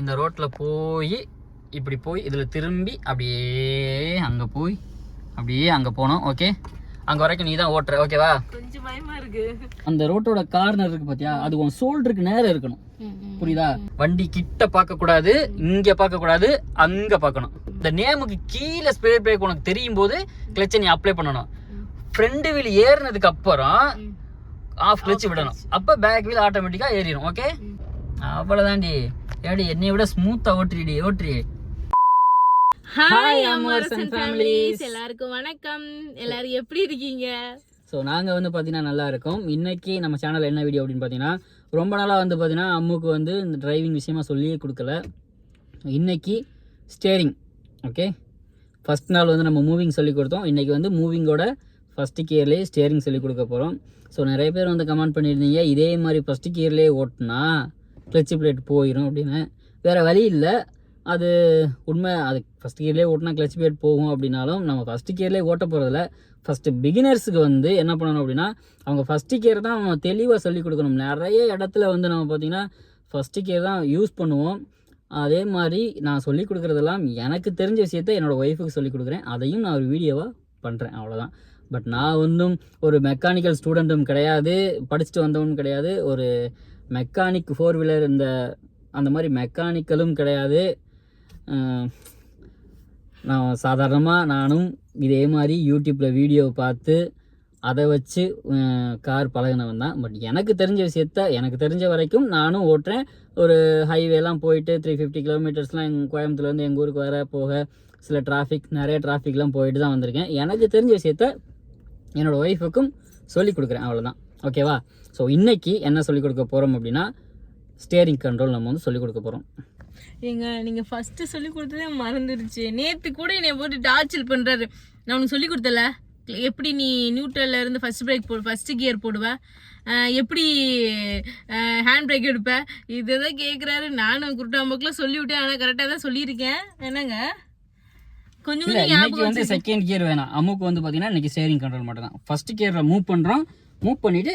இந்த ரோட்டில் போய் இப்படி போய் இதில் திரும்பி அப்படியே அங்கே போய் அப்படியே அங்கே போனோம். ஓகே, அங்கே வரைக்கும் நீ தான் ஓட்டுற. ஓகேவா? கொஞ்சம் பயமா இருக்கு. அந்த ரோட்டோட கார்னர் இருக்கு பார்த்தியா, அது உன் ஷோல்டருக்கு நேரம் இருக்கணும். புரியுதா? வண்டி கிட்ட பார்க்க கூடாது, இங்கே பார்க்க கூடாது, அங்கே பார்க்கணும். இந்த நேமுக்கு கீழே ஸ்ப்ரே பிரேக் உனக்கு தெரியும் போது கிளச்சை நீ அப்ளை பண்ணணும். ஃப்ரண்ட் வீல் ஏறினதுக்கு அப்புறம் ஆஃப் கிளச் விடணும். அப்போ பேக் வீல் ஆட்டோமேட்டிக்காக ஏறிடும். ஓகே, அவ்வளோதாண்டி. ஏடி என்னை விட ஸ்மூத்தாக ஓட்டுறி. ஹாய் அமர்ஸ் அண்ட் ஃபேமிலிஸ், எல்லாருக்கும் வணக்கம். எல்லாரும் எப்படி இருக்கீங்க? ஸோ நாங்கள் வந்து பார்த்தீங்கன்னா நல்லா இருக்கோம். இன்றைக்கி நம்ம சேனலில் என்ன வீடியோ அப்படின்னு பார்த்தீங்கன்னா, ரொம்ப நாளாக வந்து பார்த்தீங்கன்னா அம்முக்கு வந்து இந்த டிரைவிங் விஷயமா சொல்லியே கொடுக்கல. இன்றைக்கி ஸ்டேரிங். ஓகே, ஃபஸ்ட் நாள் வந்து நம்ம மூவிங் சொல்லி கொடுத்தோம். இன்றைக்கி வந்து மூவிங்கோட ஃபஸ்ட்டு கியர்லேயே ஸ்டேரிங் சொல்லி கொடுக்க போகிறோம். ஸோ நிறைய பேர் வந்து கமெண்ட் பண்ணியிருந்தீங்க, இதே மாதிரி ஃபஸ்ட்டு கியர்லேயே ஓட்டினா கிளச்சு பிளேட் போயிடும் அப்படின்னு. வேறு வழி இல்லை, அது உண்மை. அது ஃபஸ்ட் கியர்லேயே ஓட்டினா கிளச் பிளேட் போகும் அப்படின்னாலும் நம்ம ஃபஸ்ட்டு கியர்லேயே ஓட்ட போகிறதில்ல. ஃபஸ்ட்டு பிகினர்ஸுக்கு வந்து என்ன பண்ணணும் அப்படின்னா, அவங்க ஃபஸ்ட்டு கியர் தான் நம்ம தெளிவாக சொல்லிக் கொடுக்கணும். நிறைய இடத்துல வந்து நம்ம பார்த்திங்கன்னா ஃபஸ்ட்டு கியர் தான் யூஸ் பண்ணுவோம். அதே மாதிரி நான் சொல்லிக் கொடுக்குறதெல்லாம் எனக்கு தெரிஞ்ச விஷயத்த என்னோடய ஒய்ஃபுக்கு சொல்லிக் கொடுக்குறேன். அதையும் நான் ஒரு வீடியோவாக பண்ணுறேன், அவ்வளோதான். பட் நான் ஒன்றும் ஒரு மெக்கானிக்கல் ஸ்டூடெண்ட்டும் கிடையாது, படிச்சுட்டு வந்தவனும் கிடையாது, ஒரு மெக்கானிக் 4 வீலர் அந்த மாதிரி மெக்கானிக்கலும் கிடையாது. நான் சாதாரணமாக நானும் இதே மாதிரி யூடியூப்பில் வீடியோ பார்த்து அதை வச்சு கார் பழகினவன் தான். பட் எனக்கு தெரிஞ்ச விஷயத்த எனக்கு தெரிஞ்ச வரைக்கும் நானும் ஓட்டுறேன். ஒரு ஹைவேலாம் போயிட்டு 350 கிலோமீட்டர்ஸ்லாம் கோயம்புத்தூர்லேருந்து எங்கள் ஊருக்கு வர போக சில நிறைய டிராஃபிக்லாம் போயிட்டு தான் வந்திருக்கேன். எனக்கு தெரிஞ்ச விஷயத்த என்னோடய ஒய்ஃபுக்கும் சொல்லிக் கொடுக்குறேன், அவ்வளோதான். ஓகேவா? ஸோ இன்றைக்கி என்ன சொல்லிக் கொடுக்க போகிறோம் அப்படின்னா, ஸ்டேரிங் கண்ட்ரோல் நம்ம வந்து சொல்லிக் கொடுக்க போகிறோம். நீங்கள் ஃபஸ்ட்டு சொல்லிக் கொடுத்ததே மறந்துடுச்சு. நேற்று கூட என்னை போட்டு டார்ச்சல் பண்ணுறாரு. நான் உனக்கு சொல்லிக் கொடுத்தல எப்படி நீ நியூட்ரலில் இருந்து ஃபஸ்ட் பிரேக் ஃபஸ்ட்டு கியர் போடுவேன், எப்படி ஹேண்ட் பிரேக் எடுப்பேன், இதை தான் கேட்குறாரு. நானும் குருட்டாம்பக்கில் சொல்லிவிட்டேன், ஆனால் கரெக்டாக தான் சொல்லியிருக்கேன். என்னங்க கொஞ்சம் இன்னைக்கு வந்து செகண்ட் கியர் வேணாம். அம்முக்கு வந்து பார்த்தீங்கன்னா இன்னைக்கு ஸ்டேரிங் கண்ட்ரோல் மட்டும் தான். ஃபஸ்ட்டு கியரில் மூவ் பண்ணுறோம், மூவ் பண்ணிவிட்டு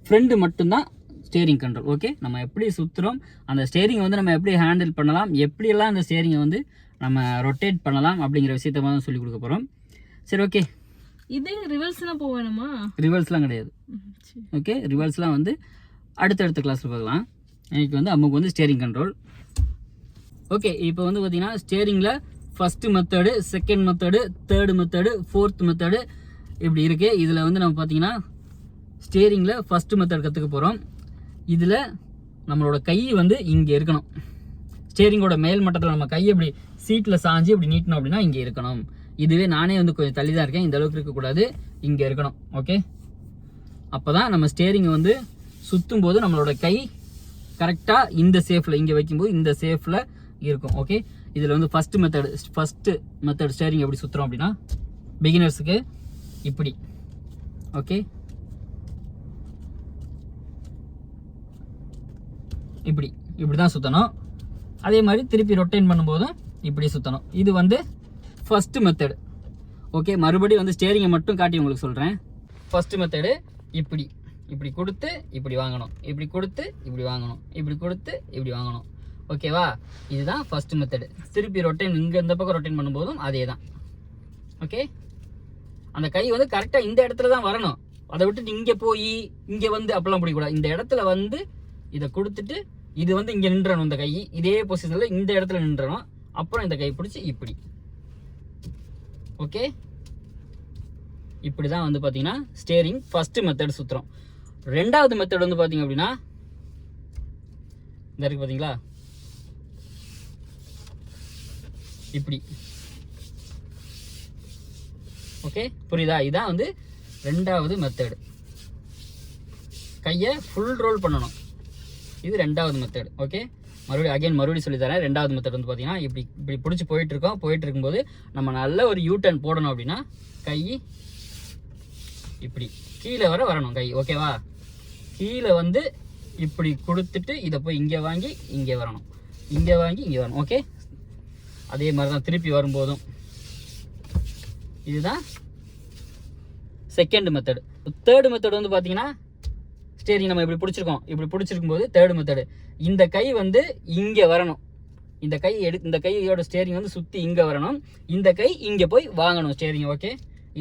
ஃப்ரெண்டு மட்டும்தான் ஸ்டேரிங் கண்ட்ரோல். ஓகே, நம்ம எப்படி சுற்றுறோம், அந்த ஸ்டேரிங்கை வந்து நம்ம எப்படி ஹேண்டில் பண்ணலாம், எப்படியெல்லாம் அந்த ஸ்டேரிங்கை வந்து நம்ம ரொட்டேட் பண்ணலாம் அப்படிங்கிற விஷயத்த தான் சொல்லிக் கொடுக்க போகிறோம். சரி, ஓகே. இது ரிவர்ஸ்லாம் போவேணுமா? ரிவர்ஸ்லாம் கிடையாது. ஓகே, ரிவர்ஸ்லாம் வந்து அடுத்தடுத்த கிளாஸில் பார்க்கலாம். இன்னைக்கு வந்து அம்முக்கு வந்து ஸ்டேரிங் கண்ட்ரோல். ஓகே, இப்போ வந்து பார்த்தீங்கன்னா ஸ்டேரிங்கில் first method, second method, third method, fourth method இப்படி இருக்குது. இதில் வந்து நம்ம பார்த்தீங்கன்னா ஸ்டேரிங்கில் ஃபஸ்ட்டு மெத்தட் கற்றுக்க போகிறோம். இதில் நம்மளோட கை வந்து இங்கே இருக்கணும். ஸ்டேரிங்கோட மேல் மட்டத்தில் நம்ம கையை இப்படி சீட்டில் சாஞ்சு இப்படி நீட்டணும் அப்படின்னா இங்கே இருக்கணும். இதுவே நானே வந்து கொஞ்சம் தள்ளி தான் இருக்கேன், இந்த அளவுக்கு இருக்கக்கூடாது, இங்கே இருக்கணும். ஓகே, அப்போ தான் நம்ம ஸ்டேரிங்கை வந்து சுற்றும் போது நம்மளோட கை கரெக்டாக இந்த சேஃபில் இங்கே வைக்கும்போது இந்த சேஃபில் இருக்கும். ஓகே, இதில் வந்து ஃபஸ்ட்டு மெத்தட் ஸ்டேரிங் எப்படி சுற்றுறோம் அப்படின்னா, பிகினர்ஸுக்கு இப்படி. ஓகே, இப்படி தான் சுற்றணும். அதே மாதிரி திருப்பி ரொட்டேட் பண்ணும்போதும் இப்படி சுற்றணும். இது வந்து ஃபஸ்ட்டு மெத்தடு. ஓகே, மறுபடியும் வந்து ஸ்டேரிங்கை மட்டும் காட்டி உங்களுக்கு சொல்கிறேன். ஃபஸ்ட்டு மெத்தடு இப்படி கொடுத்து இப்படி வாங்கணும், இப்படி கொடுத்து இப்படி வாங்கணும், இப்படி கொடுத்து இப்படி வாங்கணும். ஓகேவா? இதுதான் ஃபஸ்ட்டு மெத்தடு. திருப்பி ரொட்டேன் இந்த பக்கம் ரொட்டேன் பண்ணும்போதும் அதே தான். ஓகே, அந்த கை வந்து கரெக்டாக இந்த இடத்துல தான் வரணும். அதை விட்டுட்டு இங்கே போய் இங்கே வந்து அப்பெல்லாம் பிடிக்கூடாது. இந்த இடத்துல வந்து இதை கொடுத்துட்டு இது வந்து இங்கே நின்றணும். இந்த கை இதே பொசிஷனில் இந்த இடத்துல நின்றணும். அப்புறம் இந்த கை பிடிச்சி இப்படி. ஓகே, இப்படி தான் வந்து பார்த்தீங்கன்னா ஸ்டேரிங் ஃபஸ்ட்டு மெத்தட் சுற்றுறோம். ரெண்டாவது மெத்தட் வந்து பார்த்தீங்க அப்படின்னா இந்த இருக்கு பார்த்தீங்களா, இப்படி. ஓகே, புரியுதா? இதான் வந்து ரெண்டாவது மெத்தடு. கையை ஃபுல் ரோல் பண்ணணும். இது ரெண்டாவது மெத்தட். ஓகே, மறுபடியும் சொல்லித்தரேன். ரெண்டாவது மெத்தட் வந்து பார்த்தீங்கன்னா இப்படி பிடிச்சி போயிட்டு இருக்கும்போது நம்ம நல்ல ஒரு யூ-டர்ன் போடணும் அப்படின்னா கை இப்படி கீழே வரணும் கை. ஓகேவா? கீழே வந்து இப்படி கொடுத்துட்டு இதை போய் இங்கே வாங்கி இங்கே வரணும், இங்கே வாங்கி இங்கே வரணும். ஓகே, அதே மாதிரி தான் திருப்பி வரும்போதும். இதுதான் செகண்ட் மெத்தடு. தேர்டு மெத்தட் வந்து பார்த்தீங்கன்னா ஸ்டேரிங் நம்ம இப்படி பிடிச்சிருக்கும் போது தேர்டு மெத்தடு இந்த கை வந்து இங்கே வரணும், இந்த கை இந்த கையோட ஸ்டேரிங் வந்து சுற்றி இங்கே வரணும், இந்த கை இங்கே போய் வாங்கணும் ஸ்டேரிங். ஓகே,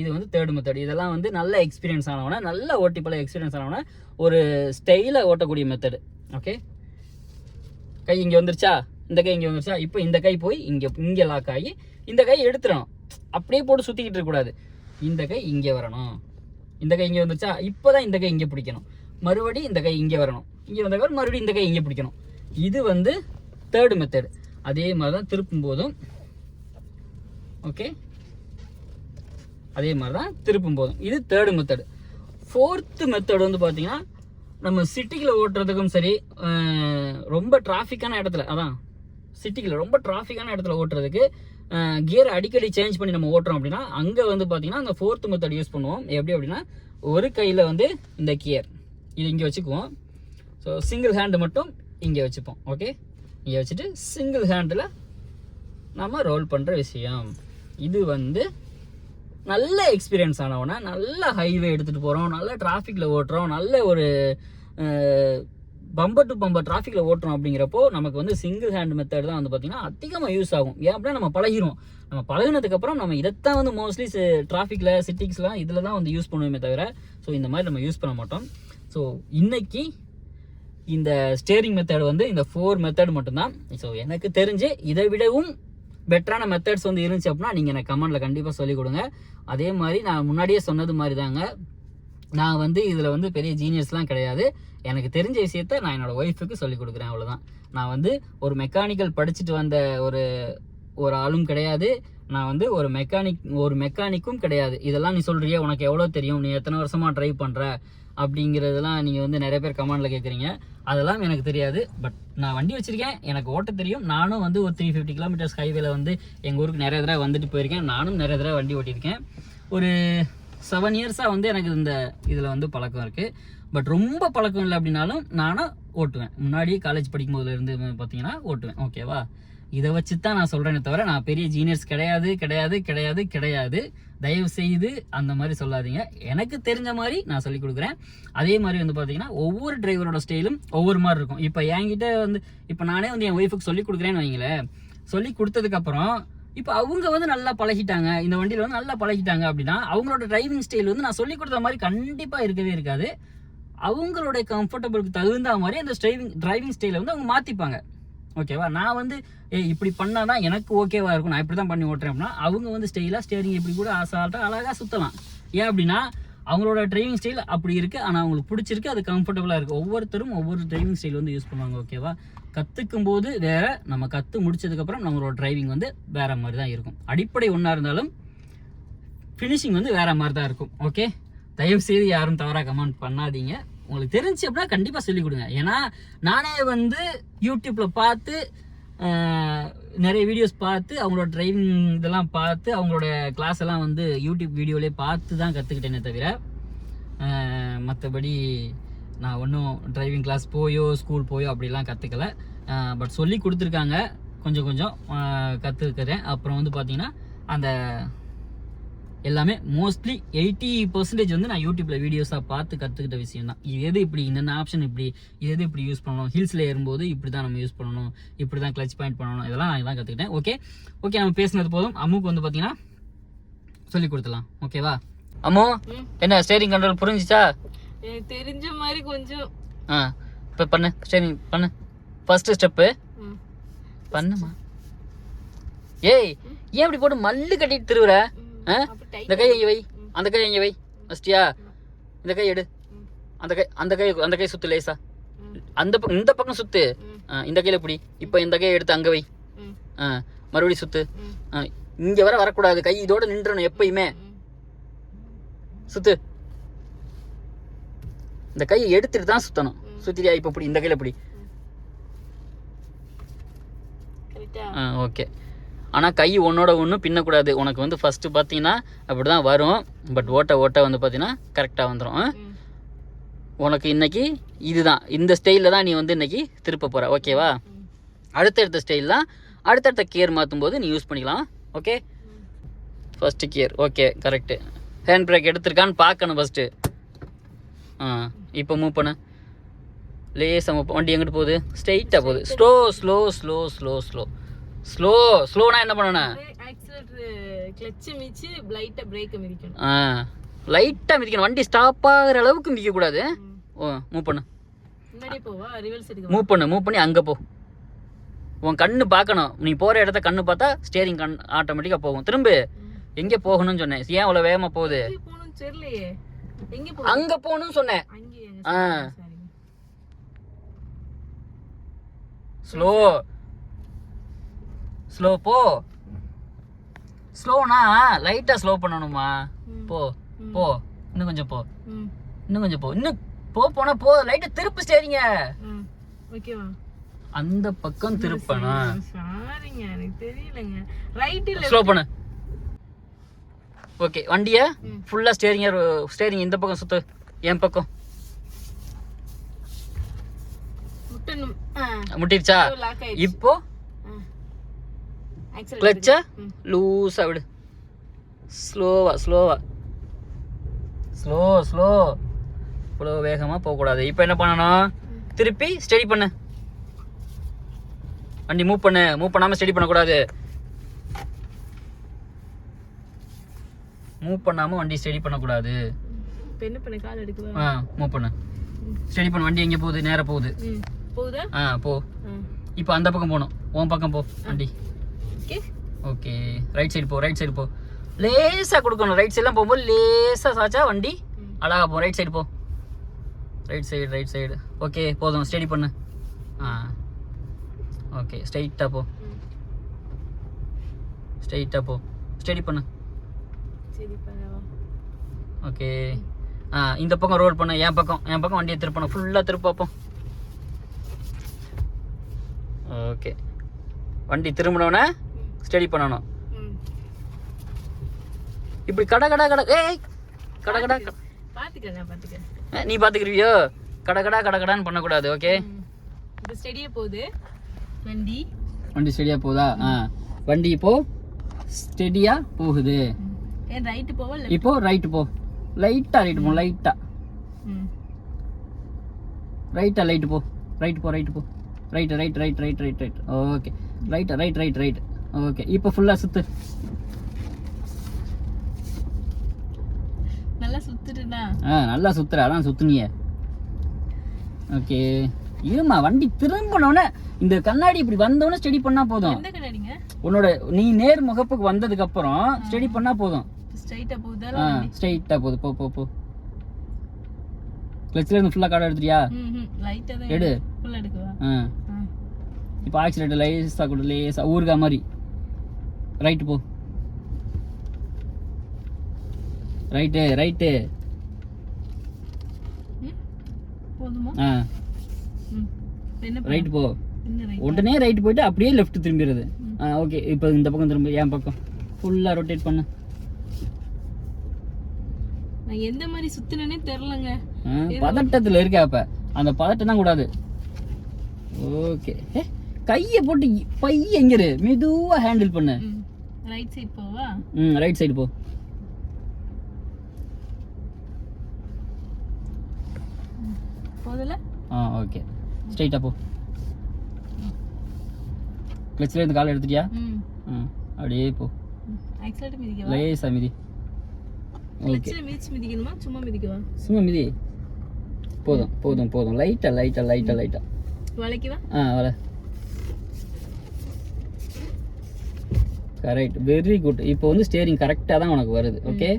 இது வந்து தேர்ட் மெத்தட். இதெல்லாம் வந்து நல்ல எக்ஸ்பீரியன்ஸ் ஆனவன, நல்ல ஓட்டிப்பல எக்ஸ்பீரியன்ஸ் ஆனவன ஒரு ஸ்டைலாக ஓட்டக்கூடிய மெத்தடு. ஓகே, கை இங்கே வந்துருச்சா, இந்த கை இங்கே வந்துருச்சா, இப்போ இந்த கை போய் இங்கே லாக் ஆகி இந்த கை எடுத்துடணும். அப்படியே போட்டு சுற்றிக்கிட்டு இருக்கக்கூடாது. இந்த கை இங்கே வரணும், இந்த கை இங்கே வந்துருச்சா, இப்போ தான் இந்த கை இங்கே பிடிக்கணும், மறுபடியும் இந்த கை இங்கே வரணும், இங்கே வந்தக்கப்புறம் மறுபடியும் இந்த கை இங்கே பிடிக்கணும். இது வந்து தேர்டு மெத்தடு. அதே மாதிரி தான் திருப்பும் போதும். ஓகே, அதே மாதிரி தான் திருப்பும் போதும். இது தேர்டு மெத்தடு. ஃபோர்த்து மெத்தட் வந்து பார்த்தீங்கன்னா நம்ம சிட்டிக்குள்ள ஓட்டுறதுக்கும் சரி, ரொம்ப டிராஃபிக்கான இடத்துல, அதான் சிட்டிக்குள்ள ரொம்ப டிராஃபிக்கான இடத்துல ஓட்டுறதுக்கு கியர் அடிக்கடி சேஞ்ச் பண்ணி நம்ம ஓட்டுறோம் அப்படின்னா அங்கே வந்து பார்த்தீங்கன்னா அந்த ஃபோர்த்து மெத்தட் யூஸ் பண்ணுவோம். எப்படி அப்படின்னா ஒரு கையில் வந்து இந்த கியர் இது இங்கே வச்சுக்குவோம். ஸோ சிங்கிள் ஹேண்டு மட்டும் இங்கே வச்சுப்போம். ஓகே, இங்கே வச்சுட்டு சிங்கிள் ஹேண்டில் நம்ம ரோல் பண்ணுற விஷயம். இது வந்து நல்ல எக்ஸ்பீரியன்ஸ் ஆனவனா, நல்ல ஹைவே எடுத்துகிட்டு போகிறோம், நல்ல டிராஃபிக்கில் ஓட்டுறோம், நல்ல ஒரு பம்பர் டு பம்பர் டிராஃபிக்கில் ஓட்டுறோம் அப்படிங்கிறப்போ நமக்கு வந்து சிங்கிள் ஹேண்ட் மெத்தட் தான் வந்து பார்த்திங்கன்னா அதிகமாக யூஸ் ஆகும். ஏன் அப்படின்னா நம்ம பழகிரும். நம்ம பழகினதுக்கப்புறம் நம்ம இதைத்தான் வந்து மோஸ்ட்லி டிராஃபிக்கில் சிட்டிஸ்லாம் இதில் தான் வந்து யூஸ் பண்ணுவோமே தவிர ஸோ இந்த மாதிரி நம்ம யூஸ் பண்ண மாட்டோம். ஸோ இன்னைக்கு இந்த ஸ்டேரிங் மெத்தட் வந்து இந்த 4 மெத்தட் மட்டும்தான். ஸோ எனக்கு தெரிஞ்சு இதை விடவும் பெட்டரான மெத்தட்ஸ் வந்து இருந்துச்சு அப்படின்னா நீங்கள் எனக்கு கமெண்டில் கண்டிப்பாக சொல்லிக் கொடுங்க. அதே மாதிரி நான் முன்னாடியே சொன்னது மாதிரி தாங்க, நான் வந்து இதில் வந்து பெரிய ஜீனியர்ஸ்லாம் கிடையாது. எனக்கு தெரிஞ்ச விஷயத்த நான் என்னோடய ஒய்ஃபுக்கு சொல்லிக் கொடுக்குறேன், அவ்வளோதான். நான் வந்து ஒரு மெக்கானிக்கல் படிச்சுட்டு வந்த ஒரு ஆளும் கிடையாது. நான் வந்து ஒரு மெக்கானிக்கும் கிடையாது. இதெல்லாம் நீ சொல்கிறிய, உனக்கு எவ்வளோ தெரியும், நீ எத்தனை வருஷமாக ட்ரைவ் பண்ணுற அப்படிங்கிறதெல்லாம் நீங்கள் வந்து நிறைய பேர் கமெண்டில் கேட்குறீங்க. அதெல்லாம் எனக்கு தெரியாது. பட் நான் வண்டி வச்சுருக்கேன், எனக்கு ஓட்ட தெரியும். நானும் வந்து ஒரு 350 கிலோமீட்டர்ஸ் ஹைவேல வந்து எங்கள் ஊருக்கு நிறைய தடவை வந்துட்டு போயிருக்கேன். நானும் நிறைய தடவை வண்டி ஓட்டியிருக்கேன். ஒரு 7 இயர்ஸாக வந்து எனக்கு இதில் வந்து பழக்கம் இருக்குது. பட் ரொம்ப பழக்கம் இல்லை அப்படின்னாலும் நானும் ஓட்டுவேன். முன்னாடியே காலேஜ் படிக்கும் போதுலேருந்து பார்த்தீங்கன்னா ஓட்டுவேன். ஓகேவா, இதை வச்சு தான் நான் சொல்கிறேனே தவிர நான் பெரிய ஜீனியர்ஸ் கிடையாது கிடையாது கிடையாது கிடையாது. தயவு செய்து அந்த மாதிரி சொல்லாதீங்க. எனக்கு தெரிஞ்ச மாதிரி நான் சொல்லிக் கொடுக்குறேன். அதே மாதிரி வந்து பார்த்தீங்கன்னா ஒவ்வொரு டிரைவரோட ஸ்டைலும் ஒவ்வொரு மாதிரி இருக்கும். இப்போ என்கிட்ட வந்து இப்போ நானே வந்து என் ஒய்ஃபுக்கு சொல்லிக் கொடுக்குறேன்னு வைங்களேன். சொல்லி கொடுத்ததுக்கப்புறம் இப்போ அவங்க வந்து நல்லா பழகிட்டாங்க, இந்த வண்டியில் வந்து நல்லா பழகிட்டாங்க அப்படின்னா அவங்களோட டிரைவிங் ஸ்டைல் வந்து நான் சொல்லிக் கொடுத்த மாதிரி கண்டிப்பாக இருக்கவே இருக்காது. அவங்களுடைய கம்ஃபர்டபுளுக்கு தகுந்த மாதிரி அந்த டிரைவிங் ஸ்டைலை வந்து அவங்க மாற்றிப்பாங்க. ஓகேவா, நான் வந்து இப்படி பண்ணால் தான் எனக்கு ஓகேவா இருக்கும், நான் இப்படி தான் பண்ணி ஓட்டுறேன் அப்படின்னா அவங்க வந்து ஸ்டைலாக ஸ்டேரிங் இப்படி கூட அசால்ட்டாக அழகாக சுற்றலாம். ஏன் அப்படின்னா அவங்களோட டிரைவிங் ஸ்டைல் அப்படி இருக்குது, ஆனால் அவங்களுக்கு பிடிச்சிருக்கு, அது கம்ஃபர்டபுளாக இருக்குது. ஒவ்வொருத்தரும் ஒவ்வொரு டிரைவிங் ஸ்டைல் வந்து யூஸ் பண்ணுவாங்க. ஓகேவா, கற்றுக்கும் போது வேறு, நம்ம கற்று முடிச்சதுக்கப்புறம் நம்மளோட டிரைவிங் வந்து வேறு மாதிரி தான் இருக்கும். அடிப்படை ஒன்றா இருந்தாலும் ஃபினிஷிங் வந்து வேறு மாதிரி தான் இருக்கும். ஓகே, தயவுசெய்து யாரும் தவறாக கமெண்ட் பண்ணாதீங்க. உங்களுக்கு தெரிஞ்சு அப்படின்னா கண்டிப்பாக சொல்லிக் கொடுங்க. ஏன்னா நானே வந்து யூடியூப்பில் பார்த்து நிறைய வீடியோஸ் பார்த்து அவங்களோட டிரைவிங் இதெல்லாம் பார்த்து அவங்களோட கிளாஸ் எல்லாம் வந்து யூடியூப் வீடியோலேயே பார்த்து தான் கற்றுக்கிட்டேனே தவிர மற்றபடி நான் ஒன்றும் டிரைவிங் கிளாஸ் போயோ ஸ்கூல் போயோ அப்படிலாம் கற்றுக்கல. பட் சொல்லி கொடுத்துருக்காங்க, கொஞ்சம் கொஞ்சம் கற்றுக்கிறேன். அப்புறம் வந்து பார்த்திங்கன்னா அந்த எல்லாமே மோஸ்ட்லி 80% வந்து நான் யூடியூப்பில் வீடியோஸாக பார்த்து கற்றுக்கிட்ட விஷயம் தான். இது எது இப்படி, இந்த ஆப்ஷன் இப்படி, இது எது இப்படி யூஸ் பண்ணணும், ஹில்ஸில் ஏறும்போது இப்படி தான் நம்ம யூஸ் பண்ணணும், இப்படி தான் கிளச் பாயிண்ட் பண்ணணும், இதெல்லாம் நான் தான் கற்றுக்கிட்டேன். ஓகே நம்ம பேசுனது போதும். அம்முக்கு வந்து பார்த்தீங்கன்னா சொல்லி கொடுத்துலாம். ஓகேவா அம்மு, என்ன ஸ்டேரிங் கண்ட்ரோல் புரிஞ்சிச்சா? எனக்கு தெரிஞ்ச மாதிரி கொஞ்சம். இப்போ பண்ணு, ஸ்டேரிங் பண்ணு. ஃபர்ஸ்ட் ஸ்டெப்பு பண்ணுமா. ஏய், ஏன் இப்படி போட்டு மல்லு கட்டிட்டு திருவுற? இந்த கை எங்கே வை, அந்த கை எங்கே வை, ஃபஸ்ட்டியா இந்த கை எடு, அந்த கை சுத்து லேசா, இந்த பக்கம் சுத்து, இந்த கையில பிடி. இப்போ இந்த கையை எடுத்து அங்கே வை, மறுபடியும் சுத்து. இங்கே வரக்கூடாது, கை இதோட நின்றணும் எப்பயுமே. சுத்து, இந்த கையை எடுத்துட்டு தான் சுத்தணும். சுத்திரியா? இப்போ பிடி, இந்த கையில பிடி. ஓகே, ஆனால் கை ஒன்னோட ஒன்று பின்னக்கூடாது. உனக்கு வந்து ஃபஸ்ட்டு பார்த்தீங்கன்னா அப்படி தான் வரும். பட் ஓட்ட வந்து பார்த்தீங்கன்னா கரெக்டாக வந்துடும். உனக்கு இன்னைக்கு இதுதான், இந்த ஸ்டைலில் தான் நீ வந்து இன்னைக்கு திருப்ப போகிற. ஓகேவா, அடுத்தடுத்த ஸ்டைல் தான் அடுத்தடுத்த கியர் மாற்றும் போது நீ யூஸ் பண்ணிக்கலாம். Okay, first gear okay correct. Hand brake எடுத்திருக்கான்னு பார்க்கணும் ஃபஸ்ட்டு. இப்போ மூவ் பண்ணு. லேசாக வண்டி எங்கிட்டு போகுது, ஸ்ட்ரெயிட்டாக போகுது. Slow slow slow slow slow slow ஸ்லோனா என்ன பண்ணணும், ஆக்சிலேட்டர் கிளட்ச் மிதிச்சு லைட்டா பிரேக் மிதிக்கணும். லைட்டாக மிதிக்கணும். வண்டி ஸ்டாப் ஆகிற அளவுக்கு மிதிக்கக்கூடாது. ஓ மூவ் பண்ணு, முன்னாடி போவா ரிவர்ஸ் எடுக்க மூவ் பண்ணி அங்கே போ. உன் கண்ணு பார்க்கணும், நீ போகிற இடத்த கண்ணு பார்த்தா ஸ்டேரிங் கண் ஆட்டோமேட்டிக்காக போகும். திரும்ப எங்கே போகணும்னு சொன்னேன், ஏன் அவ்வளோ வேகமாக போகுது, போகணும்னு தெரியலையே, எங்கே போ அங்கே போகணும்னு சொன்னேன். ஸ்லோ ஸ்லோ போ. ஸ்லோனா லைட்டாக ஸ்லோ பண்ணணுமா, போ போ இன்னும் கொஞ்சம் போ, இன்னும் கொஞ்சம் போ, இன்னும் போனா போ. லைட்டாக திருப்பு ஸ்டேரிங்க, ஓகேவா, அந்த பக்கம் திருப்பணும். சாரிங்க எனக்கு தெரியலங்க, ரைட்ல ஸ்லோ பண்ணு. ஓகே, வண்டியை ஃபுல்லாக ஸ்டேரிங் இந்த பக்கம் சுத்து, என் பக்கம் முட்டிருச்சா. இப்போ கிளட்ச லூஸா விடு, ஸ்லோவா ஸ்லோவா ஸ்லோ ஸ்லோ, இவ்வளோ வேகமாக போகக்கூடாது. இப்போ என்ன பண்ணணும், திருப்பி ஸ்டடி பண்ணு, வண்டி மூவ் பண்ணாமல் ஸ்டடி பண்ணக்கூடாது. மூவ் பண்ணாமல் வண்டி ஸ்டடி பண்ணக்கூடாது. என்ன பண்ண, கால் எடுக்குவா, மூவ் பண்ணு, ஸ்டடி பண்ணு. வண்டி எங்கே போகுது, நேராக போகுது. போகுதா, போ. இப்போ அந்த பக்கம் போகணும், உன் பக்கம் போ வண்டி. ஓகே, ரைட் சைடு போ. லேசாக கொடுக்கணும், ரைட் சைட்லாம் போகும்போது லேசாக சாச்சா வண்டி அழகா போ. ரைட் சைடு போ, ரைட் சைடு. ஓகே போதும், ஸ்டடி பண்ணு. ஓகே, ஸ்ட்ரைட்டாக போ, ஸ்டடி பண்ணு. ஓகே, இந்த பக்கம் ரோல் பண்ணு, என் பக்கம் வண்டியை திருப்பணும், ஃபுல்லாக திருப்பப்போம். ஓகே, வண்டி திரும்பினோன்னே ஸ்டடி பண்ணணும். இப்படி கடை நீ பார்த்துக்கிறியோ, கடகடான்னு பண்ணக்கூடாது. ஓகே, ஸ்டடியா போகுது வண்டி ஸ்டெடியா போகுதா, வண்டி இப்போ ஸ்டெடியா போகுது. இப்போ ரைட்டு போ, லைட்டா ரைட்டு போ, ரைட். Okay, right. ஓகே, இப்போ ஃபுல்லா சுத்து. நல்லா சுத்துற, அதான் சுத்துனியே. ஓகே, இருமா, வண்டி திரும்பினோன்னே இந்த கண்ணாடி இப்படி வந்தோடனே ஸ்டடி பண்ணா போதும். உன்னோட நீ நேர் முகப்புக்கு வந்ததுக்கு அப்புறம் ஸ்டடி பண்ணா போதும். ஸ்ட்ரைட்டா போகுது, போ. கிளட்ச்ல இருந்து ஃபுல்லா கார்டு எடுத்துறியா, எடு. இப்போ ஆக்சிலேட்டர் லேசா கொடு, லேசா ஊருகா மாதிரி. ரைட்டு போ, ரைட்டு. ரைட்டு போ, உடனே ரைட்டு போயிட்டு அப்படியே லெஃப்ட் திரும்பிடுறது. ஓகே, இப்போ இந்த பக்கம் திரும்ப, என் பக்கம் ஃபுல்லா ரொட்டேட் பண்ணு. எந்த மாதிரி சுத்தினே தெரியலங்க, பதட்டத்துல இருக்க. அப்ப அந்த பதட்டம் தான் கூடாது. ஓகே, கையை போட்டு பைய எங்கிரு, மெதுவா ஹேண்டில் பண்ணு. ரைட் சைடு போவா, ரைட் சைடு போ. போதல, ஓகே, ஸ்ட்ரைட்டா போ. கிளட்ச்ல இருந்து கால் எடுத்துட்டியா, அப்படியே போ. ஆக்சிலேட்டர் மிதிக்கவா, லேசா மிதி. கிளட்ச்ல மிதிக்கணுமா, சும்மா மிதிக்கவா, சும்மா மிதி. போதும். லைட்டா வளைக்கவா, வள. Correct, very good. இப்போ வந்து ஸ்டேரிங் கரெக்டாக தான் உனக்கு வருது. ஓகே,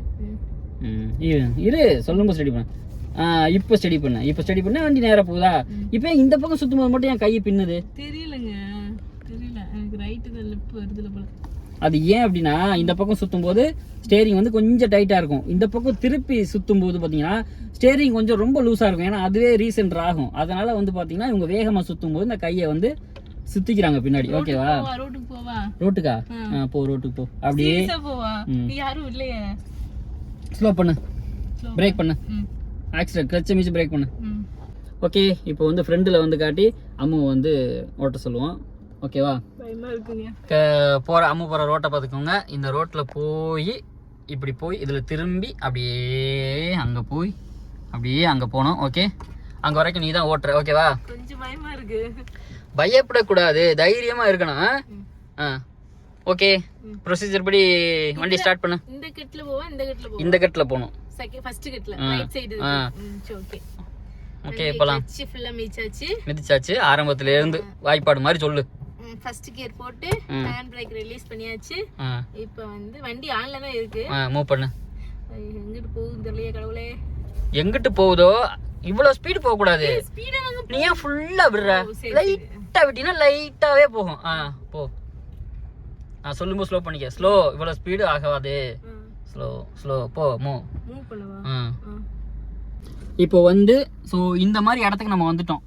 இரு சொல்லும்போது ஸ்டடி பண்ண. இப்போ ஸ்டடி பண்ண வண்டி நேராக போகுதா. இப்போ இந்த பக்கம் சுற்றும் போது மட்டும் என் கையை பின்னுது, தெரியல எனக்கு ரைட்டு தான் லெஃப்ட் வருதுல போல. அது ஏன் அப்படின்னா, இந்த பக்கம் சுற்றும் போது ஸ்டேரிங் வந்து கொஞ்சம் டைட்டாக இருக்கும், இந்த பக்கம் திருப்பி சுற்றும் போது பார்த்தீங்கன்னா ஸ்டேரிங் கொஞ்சம் ரொம்ப லூஸாக இருக்கும். ஏன்னா அதுவே ரீசென்டர் ஆகும். அதனால வந்து பார்த்தீங்கன்னா இவங்க வேகமாக சுற்றும் போது இந்த கையை வந்து சுத்திக்கிறாங்க பின்னாடி. ஓகேவா, ரோட்டுக்கா போ, ரோட்டுக்கு போ. அப்படியே யாரும் இல்லையே, ஸ்லோ பண்ணு, பிரேக் பண்ணு, ஆக்சிலேட்டர் கிளட்சை மிச்சு பிரேக் பண்ணு. ஓகே, இப்போ வந்து ஃப்ரெண்டில் வந்து காட்டி அம்மு வந்து ஓட்ட சொல்லுவோம். ஓகேவா, அம்மு போகிற ரோட்டை பார்த்துக்கோங்க. இந்த ரோட்டில் போய் இப்படி போய் இதில் திரும்பி அப்படியே அங்கே போய் அப்படியே அங்கே போகணும். ஓகே, அங்கே வரைக்கும் நீ தான் ஓட்டுற, ஓகேவா? கொஞ்சம் பயமா இருக்கு. பயப்படக்கூடாது, தைரியமாக இருக்கணும். ஆ ஓகே, ப்ரொசீஜர் படி வண்டி ஸ்டார்ட் பண்ணு. இந்த கட்டில் போவா, இந்த கட்டில் போவா? இந்த கட்டில் போகணும். ஃபர்ஸ்ட் கட்டில் ரைட் சைடு. ஓகே ஓகே, போலாம். ஃபுல்லா மிதிச்சாச்சு. ஆரம்பத்துல இருந்து வாய்ப்பாடு மாதிரி சொல்லு. ஃபர்ஸ்ட் கியர் போட்டு ஹேண்ட் பிரேக் ரிலீஸ் பண்ணியாச்சு. இப்போ வந்து வண்டி ஆன்ல தான் இருக்கு. மூவ் பண்ணு. எங்கிட்டு போகுது தெரியலையே கடவுளே. எங்கிட்டு போகுதோ இவ்வளவு ஸ்பீடு போக கூடாது. ஸ்பீடா வாங்க. நீ ஏன் ஃபுல்லா விடுற? லைட்டா விட்டினா லைட்டாவே போகும். போ. சொல்லும்போது ஸ்லோ பண்ணிக்க. ஸ்லோ, இவ்வளவு ஸ்பீடு ஆகாது. ஸ்லோ போ. மூவ் பண்ணவா? இப்போ வந்து ஸோ இந்த மாதிரி இடத்துக்கு நம்ம வந்துட்டோம்,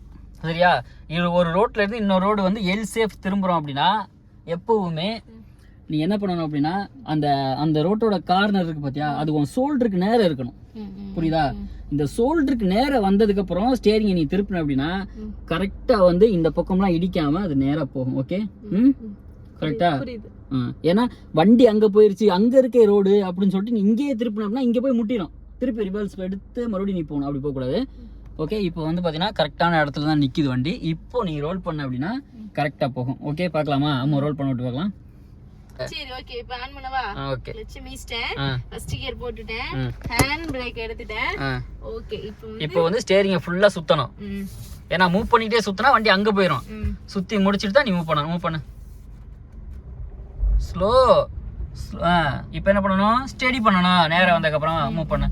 சரியா? இது ஒரு ரோட்ல இருந்து இன்னொரு ரோடு வந்து எல் சேஃப் திரும்புகிறோம் அப்படின்னா எப்பவுமே நீ என்ன பண்ணணும் அப்படின்னா அந்த அந்த ரோட்டோட கார்னர் இருக்கு பார்த்தியா, அது உன் ஷோல்டருக்கு நேரம் இருக்கணும், புரியுதா? இந்த ஷோல்டருக்கு நேரம் வந்ததுக்கப்புறம் ஸ்டேரிங்கை நீ திருப்பின அப்படின்னா கரெக்டாக வந்து இந்த பக்கம்லாம் இடிக்காமல் அது நேராக போகும். ஓகே, கரெக்டா? ஏன்னா வண்டி அங்கே போயிருச்சு, அங்கே இருக்க ரோடு அப்படின்னு சொல்லிட்டு நீ இங்கேயே திருப்பின அப்படின்னா இங்கே போய் முட்டிடும். திருப்பி ரிவர்ஸ் எடுத்து மறுபடியும் நீ போகணும், அப்படி போகக்கூடாது. ஓகே, இப்போ வந்து பார்த்தீங்கன்னா கரெக்டான இடத்துல தான் நிற்கிது வண்டி. இப்போ நீ ரோல் பண்ண அப்படின்னா கரெக்டாக போகும். ஓகே, பார்க்கலாமா? அம்மா ரோல் பண்ண விட்டு பார்க்கலாம். சரி, ஓகே. இப்போ ஆன் பண்ணவா? ஓகே, கிளட்ச் மீஸ்டேன், ஃபர்ஸ்ட் கியர் போட்டுட்டேன், ஹேண்ட் பிரேக் எடுத்துட்டேன். ஓகே, இப்போ வந்து ஸ்டீரிங்கை ஃபுல்லா சுத்தணும். ஏன்னா மூவ் பண்ணிட்டே சுத்தினா வண்டி அங்க போயிடும். சுத்தி முடிச்சிட்டு தான் நீ மூவ் பண்ணணும். மூவ் பண்ணு. ஸ்லோ. இப்போ என்ன பண்ணணும்? ஸ்டெடி பண்ணணும். நேரா வந்ததுக்கு அப்புறம் மூவ் பண்ணு.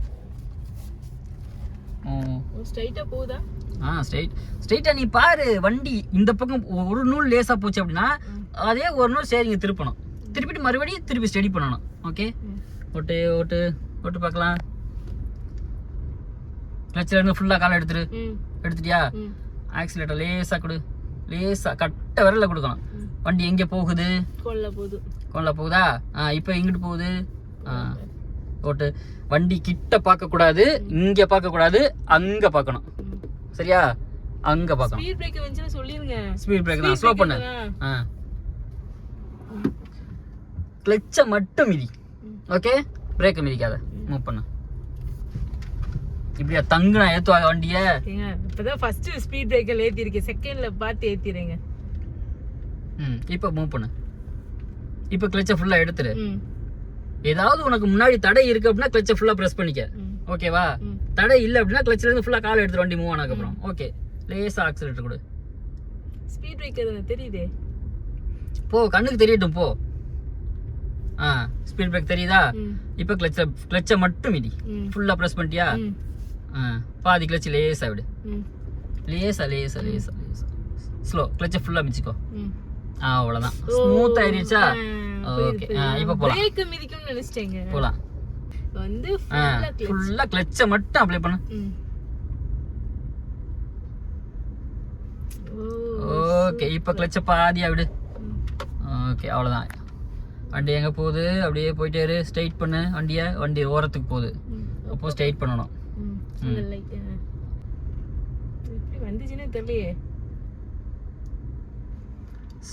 ஸ்ட்ரைட்டா போகுதா? ஸ்ட்ரைட்டா நீ பாரு. வண்டி இந்த பக்கம் ஒரு நூல் லேசா போச்சு அப்படின்னா அதே ஒரு நூல் ஸ்டீரிங் திருப்பணும். திருப்பிட்டு மறுபடியும் திருப்பி ஸ்டெடி பண்ணணும். ஓகே, ஓட்டு ஓட்டு ஓட்டு பார்க்கலாம். கிளட்ச்ல இருந்து ஃபுல்லா காலை எடுத்துட்டியா? ஆக்சிலேட்டர் லேசா கொடு. லேசா கட்ட விரல்ல கொடுக்கணும். வண்டி எங்க போகுது? கொல்ல போகுதா? இப்போ எங்கிட்டு போகுது? ஓட்டு. வண்டி கிட்ட பார்க்க கூடாது, இங்க பார்க்க கூடாது, அங்க பார்க்கணும், சரியா? அங்க பார்க்கணும். ஸ்பீட் பிரேக் வந்துச்சுனா சொல்லிருங்க. ஸ்பீட் பிரேக் தான். ஸ்லோ பண்ணு. கிளட்ச மட்டும் மிதி. Okay, break மிதிக்காத. மூவ் பண்ணு. இப்படியா தங்குனா ஏத்துவாங்க வண்டிய? இப்பதான் ஃபர்ஸ்ட் ஸ்பீட் பிரேக்கர் ஏத்தி இருக்கேன், செகண்ட்ல பார்த்து ஏத்திறேங்க. இப்போ மூவ் பண்ணு. இப்போ கிளட்ச ஃபுல்லா எடுத்துரு. ஏதாவது உனக்கு முன்னாடி தடை இருக்கு அப்படின்னா கிளட்ச ஃபுல்லா பிரஸ் பண்ணிக்க, ஓகேவா? தடை இல்ல அப்படின்னா கிளட்ச்ல இருந்து ஃபுல்லா கால் எடுத்து வண்டி மூவ் ஆனதுக்கு அப்புறம் ஓகே லேசா ஆக்சிலேட்டர் கொடு. ஸ்பீட் பிரேக்கர் தெரியுதே. போ, கண்ணுக்கு தெரியட்டும், போ. ஸ்பீட் பிரேக் தெரியுதா? இப்போ கிளட்ச மட்டும் மிதி. ஃபுல்லா பிரஸ் பண்ணிட்டியா? பாதி கிளட்ச் லேசா விடு. லேசா லேசா லேசா லேசா. ஸ்லோ. கிளட்ச ஃபுல்லா மிதிக்கோ. அவ்வளவுதான். ஸ்மூத் ஆயிடுச்சா? ஓகே, இப்போ போலாம். பிரேக் மிதிக்கும்னு நினைச்சிட்டேங்க. போலாம். வந்து ஃபுல்லா கிளட்ச மட்டும் அப்ளை பண்ணு. ஓகே, இப்போ கிளட்ச பாதியா விடு. ஓகே, அவ்வளவுதான். வண்டி எங்க போகுது? அப்படியே போயிட்டே இரு. ஸ்ட்ரைட் பண்ணு வண்டிய. வண்டி ஓரத்துக்கு போகுது, அப்போ ஸ்ட்ரைட் பண்ணணும். வந்துச்சுன்னே தெரியலையே.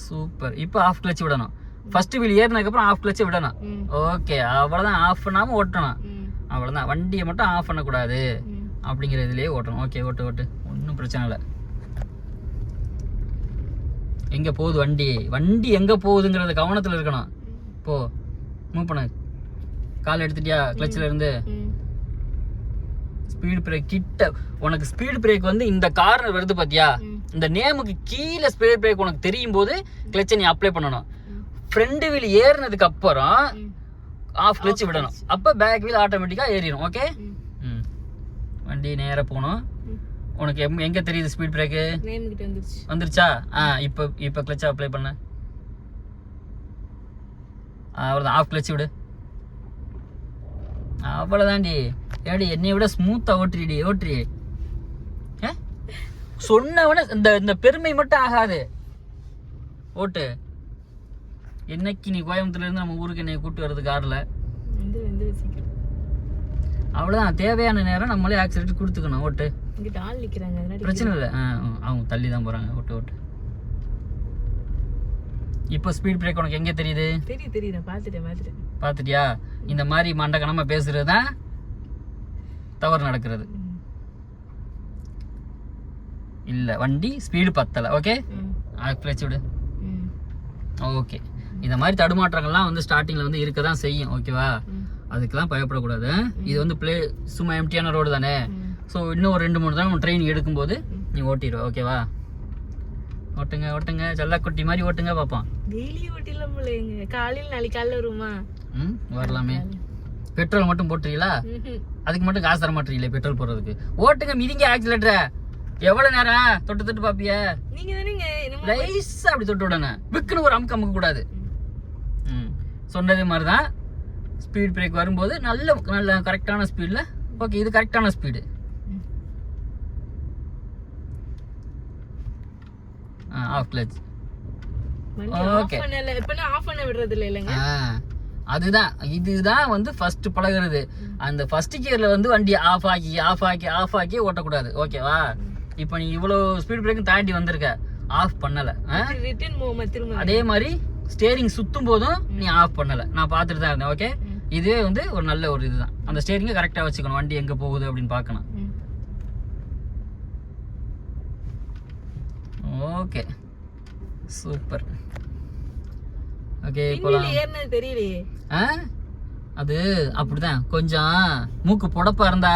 சூப்பர். இப்போ ஆஃப் கிளட்ச் விடணும். ஃபர்ஸ்ட் வீல் ஏறினதுக்கு அப்புறம் ஆஃப் கிளட்ச் விடணும். ஓகே, அவ்வளவுதான். ஆஃப் பண்ணாம ஓட்டணும், அவ்வளவுதான். வண்டியை மட்டும் ஆஃப் பண்ணக்கூடாது அப்படிங்கிற இதுலயே ஓட்டணும். ஓகே, ஓட்டு ஓட்டு, ஒன்றும் பிரச்சனை இல்லை. எங்க போகுது வண்டி? வண்டி எங்க போகுதுங்கிறது கவனத்துல இருக்கணும். போ, மூவ் பண்ணு. கால் எடுத்துட்டியா கிளட்ச்ல இருந்து? ஸ்பீட் பிரேக் கிட்ட. உனக்கு ஸ்பீட் பிரேக் வந்து இந்த கார்னர் வருது பாத்தியா? இந்த நேமுக்கு கீழே ஸ்பீட் பிரேக் உனக்கு தெரியும் போது கிளட்சை நீ அப்ளை பண்ணணும். ஃப்ரண்ட் வீல் ஏறினதுக்கு அப்புறம் ஆஃப் கிளட்ச் விடணும். அப்ப பேக் வீல் ஆட்டோமேட்டிக்கா ஏறிடும். ஓகே, வண்டி நேரா போகணும். உனக்கு எங்க தெரியுது ஸ்பீட் பிரேக்? வந்துருச்சா? இப்போ கிளட்ச் அப்ளை பண்ண. அவ்வளோதான். ஆஃப் கிளட்ச் விடு. அவ்வளோதாண்டி. ஏடி என்னை விட ஸ்மூத்தா ஓட்டுறி. சொன்னவன இந்த பெருமை மட்டும் ஆகாது. ஓட்டு. என்னைக்கு நீ கோயம்புத்தூர்ல இருந்து நம்ம ஊருக்கு என்னை கூப்பிட்டு வர்றது கார்ல, அவ்வளவுதான். தேவையான நேரம் நம்மளே ஆக்சிலேட்டர் கொடுத்துக்கணும். ஓட்டு. பிரச்சனை இல்லை, அவங்க தள்ளி தான் போறாங்க. ஓட்டு ஓட்டு. இப்போ ஸ்பீட் பிரேக் உனக்கு எங்க தெரியுது? தெரியும். பாத்துட்டியா? இந்த மாதிரி மண்டகனமா பேசுறது தான் தவறு நடக்கிறது. இல்லை வண்டி ஸ்பீடு பத்தலை. ஓகே, கிளச் விடு. ஓகே, இந்த மாதிரி தடுமாற்றங்கள்லாம் வந்து ஸ்டார்டிங்கில் வந்து இருக்க தான் செய்யும். ஓகேவா, அதுக்கெல்லாம் பயப்படக்கூடாது. இது வந்து சும்மா எம்டியான ரோடு தானே. ஸோ இன்னும் ஒரு 2-3 தான் ட்ரெயின் எடுக்கும்போது நீ ஓட்டிடுவ. ஓகேவா, ஓட்டுங்க ஓட்டுங்க, செல்லக்குட்டி மாதிரி ஓட்டுங்க பார்ப்போம். டெய்லி ஓட்டிடலாம் போலங்க. காலையில் நாளைக்கு காலையில் வருமா? வரலாமே. பெட்ரோல் மட்டும் போட்டுறீங்களா? அதுக்கு மட்டும் காசு தர மாட்டீங்களே பெட்ரோல் போடுறதுக்கு. ஓட்டுங்க, மிதிங்க ஆக்சிலேட்டரை. எவ்வளவு நேரம் தொட்டு தொட்டு பாப்பிய? நீங்க தானேங்க ரைஸா அப்படி தொட்டு விடணும். விக்குன்னு ஒரு அமுக்க அமுக்க கூடாது. சொன்னது மாதிரி தான். ஸ்பீட் பிரேக் வரும்போது நல்ல நல்ல கரெக்டான ஸ்பீடில். ஓகே, இது கரெக்டான speed. Off clutch. Okay, off பண்ண விடுறது இல்லைங்க. அதுதான், இதுதான் வந்து ஃபர்ஸ்ட் பழகுறது. அந்த ஃபர்ஸ்ட் கியர்ல வந்து வண்டி ஆஃப் ஆக்கி ஆஃப் ஆக்கி ஆஃப் ஆக்கி ஓட்டக்கூடாது. ஓகேவா, இப்போ நீ இவ்வளோ ஸ்பீட் பிரேக்கும் தாண்டி வந்திருக்க, ஆஃப் பண்ணலை. அதே மாதிரி ஸ்டேரிங் சுற்றும் போதும் நீ ஆஃப் பண்ணலை, நான் பார்த்துட்டு தான் இருந்தேன். ஓகே, இதுவே வந்து ஒரு நல்ல ஒரு இதுதான். அந்த ஸ்டேரிங்கை கரெக்டாக வச்சுக்கணும், வண்டி எங்கே போகுது அப்படின்னு பார்க்கணும். Okay, super. ஓகே, போலாம். தெரியலையே. அது அப்படிதான், கொஞ்சம் மூக்கு புடப்பா இருந்தா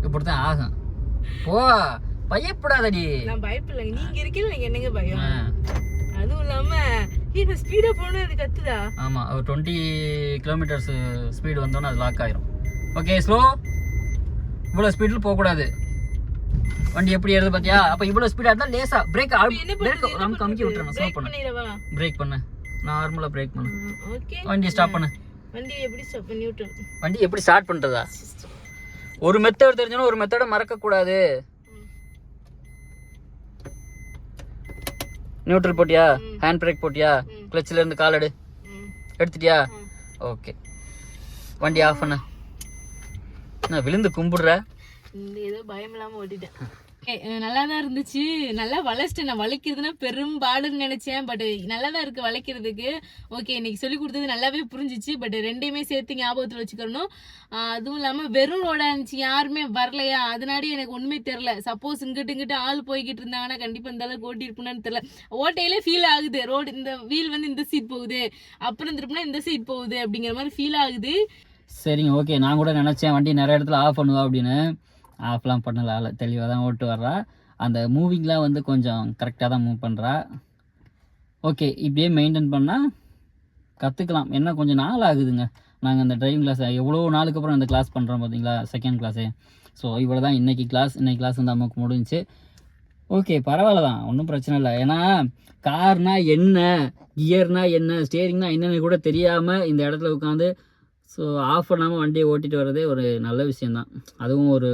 இப்படிதான் ஆகும். போ, பயப்படாதடி. நான் பயப்படலங்க, நீங்க இருக்கீங்க. நீங்க என்னங்க பயம்? அதுவும் இல்லாம இது ஸ்பீடா போனா அது கத்துதா? ஆமா, ஒரு 20 கிலோமீட்டர்ஸ் ஸ்பீடு வந்தோன்னா அது லாக் ஆயிரும். Okay, slow. இவ்வளவு ஸ்பீட்ல போக கூடாது. வண்டி எப்படி ஏறுது பாத்தியா? அப்ப இவ்வளவு ஸ்பீடா இருந்தா லேசா பிரேக் நம்ம கம்மி விட்டுறணும். ஸ்லோ பண்ணு, பிரேக் பண்ணு, நார்மலா பிரேக் பண்ணு. ஓகே, வண்டி ஸ்டாப் பண்ணு. வண்டி எப்படி ஸ்டாப் பண்ணி நியூட்ரல்? வண்டி எப்படி ஸ்டார்ட் பண்றதா? ஒரு மெத்தட் தெரிஞ்சனா ஒரு மெத்தட மறக்க கூடாது. நியூட்ரல் போட்டியா? ஹேண்ட் பிரேக் போட்டியா? கிளட்ச்ல இருந்து கால் எடுத்துட்டியா? ஓகே, வண்டி ஆஃப் பண்ணு. நான் விழுந்து கும்பிடுற. ஏதோ பயம் இல்லாம ஓட்டிட்டேன். நல்லா தான் இருந்துச்சு. நல்லா வளைச்சிட்டேன். நான் வளைக்கிறதுனா பெரும்பாடுன்னு நினைச்சேன். பட் நல்லா தான் இருக்கு வளைக்கிறதுக்கு. ஓகே, இன்னைக்கு சொல்லி கொடுத்தது நல்லாவே புரிஞ்சிச்சு. பட் ரெண்டையுமே சேர்த்து ஞாபகத்தில் வச்சுக்கணும். அதுவும் இல்லாமல் வெறும் ரோடாக இருந்துச்சு, யாருமே வரலையா, அதனாடி எனக்கு ஒன்றுமே தெரில. சப்போஸ் இங்கிட்டு ஆள் போய்கிட்டு இருந்தாங்கன்னா கண்டிப்பாக இந்த அளவுக்கு ஓட்டிருப்பேன்னு தெரில. ஓட்டையிலே ஃபீல் ஆகுது, ரோடு இந்த வீல் வந்து இந்த சீட் போகுது, அப்புறம் திருப்பினா இந்த சீட் போகுது அப்படிங்கிற மாதிரி ஃபீல் ஆகுது. சரிங்க, ஓகே. நான் கூட நினச்சேன் வண்டி நிறைய இடத்துல ஆஃப் பண்ணுவா அப்படின்னு. ஆஃப்லாம் பண்ணல, ஆள் தெளிவாக தான் ஓட்டு வர்றா. அந்த மூவிங்லாம் வந்து கொஞ்சம் கரெக்டாக தான் மூவ் பண்ணுறா. ஓகே, இப்படியே மெயின்டைன் பண்ணால் கற்றுக்கலாம். என்ன கொஞ்சம் நாள் ஆகுதுங்க. நாங்கள் அந்த டிரைவிங் கிளாஸ் எவ்வளோ நாளுக்கு அப்புறம் இந்த கிளாஸ் பண்ணுறோம் பார்த்தீங்களா, செகண்ட் கிளாஸே. ஸோ இவ்வளோ தான் இன்றைக்கி கிளாஸ் வந்து அம்மாவுக்கு முடிஞ்சிச்சு. ஓகே, பரவாயில்ல தான், ஒன்றும் பிரச்சனை இல்லை. ஏன்னா கார்னால் என்ன, கியர்னால் என்ன, ஸ்டேரிங்னால் என்னென்னு கூட தெரியாமல் இந்த இடத்துல உட்காந்து ஸோ ஆஃப் பண்ணாமல் வண்டியை ஓட்டிகிட்டு வர்றதே ஒரு நல்ல விஷயந்தான். அதுவும் ஒரு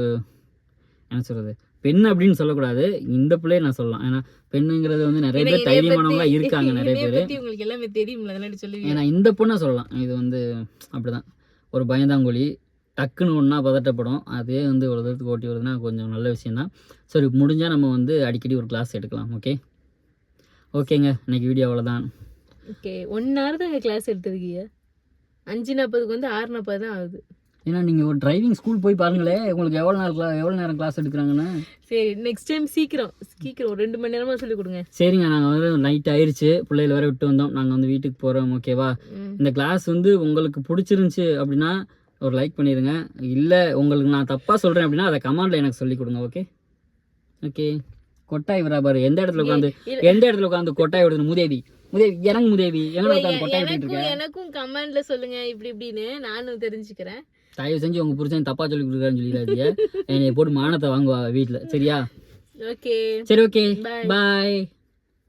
என்ன சொல்கிறது, பெண் அப்படின்னு சொல்லக்கூடாது, இந்த பிள்ளையை நான் சொல்லலாம். ஏன்னா பெண்ணுங்கிறது வந்து நிறைய பேர் தைரியமானவங்களா இருக்காங்க, நிறைய பேர். உங்களுக்கு எல்லாமே தெரியும். ஏன்னா இந்த பொண்ணை சொல்லலாம். இது வந்து அப்படிதான், ஒரு பயந்தாங்கொழி, டக்குன்னு ஒன்றா பதட்டப்படும். அதே வந்து ஒரு தூரத்துக்கு ஓட்டி வருதுன்னா கொஞ்சம் நல்ல விஷயந்தான். சரி, முடிஞ்சால் நம்ம வந்து அடிக்கடி ஒரு கிளாஸ் எடுக்கலாம். ஓகேங்க, இன்னைக்கு வீடியோ அவ்வளோதான். ஓகே, 1 hour தான் கிளாஸ் எடுத்துருக்கீங்க. 5:40 வந்து 6:40 தான் ஆகுது. ஏன்னா நீங்கள் ஒரு டிரைவிங் ஸ்கூல் போய் பாருங்களேன், உங்களுக்கு எவ்வளோ நேரம் கிளாஸ் எடுக்கிறாங்கன்னு. சரி, நெக்ஸ்ட் டைம் சீக்கிரம் 2 மணி நேரமாக சொல்லிக் கொடுங்க. சரிங்க, நாங்கள் வந்து நைட் ஆயிடுச்சு, பிள்ளைகளை வேற விட்டு வந்தோம், நாங்கள் வந்து வீட்டுக்கு போகிறோம். ஓகேவா, இந்த கிளாஸ் வந்து உங்களுக்கு பிடிச்சிருந்துச்சி அப்படின்னா ஒரு லைக் பண்ணிடுங்க. இல்லை உங்களுக்கு நான் தப்பாக சொல்கிறேன் அப்படின்னா அதை கமெண்டில் எனக்கு சொல்லிக் கொடுங்க. ஓகே, கொட்டாய் விராபாரு எந்த இடத்துல உட்காந்து கொட்டாய் விடுது? மூதேவி இறங்கு, மூதேவி எங்கே உட்காந்து கொட்டாய் விட்டுட்டு இருக்க? எனக்கும் கமெண்ட்ல சொல்லுங்க இப்படின்னு நானும் தெரிஞ்சுக்கிறேன். தயவு செஞ்சு உங்க புருஷன் தப்பா சொல்லி கொடுக்குறான்னு சொல்லிடாதீங்க. என்னை போட்டு மானத்தை வாங்குவா வீட்டில். சரியா? ஓகே, சரி, ஓகே, பாய்.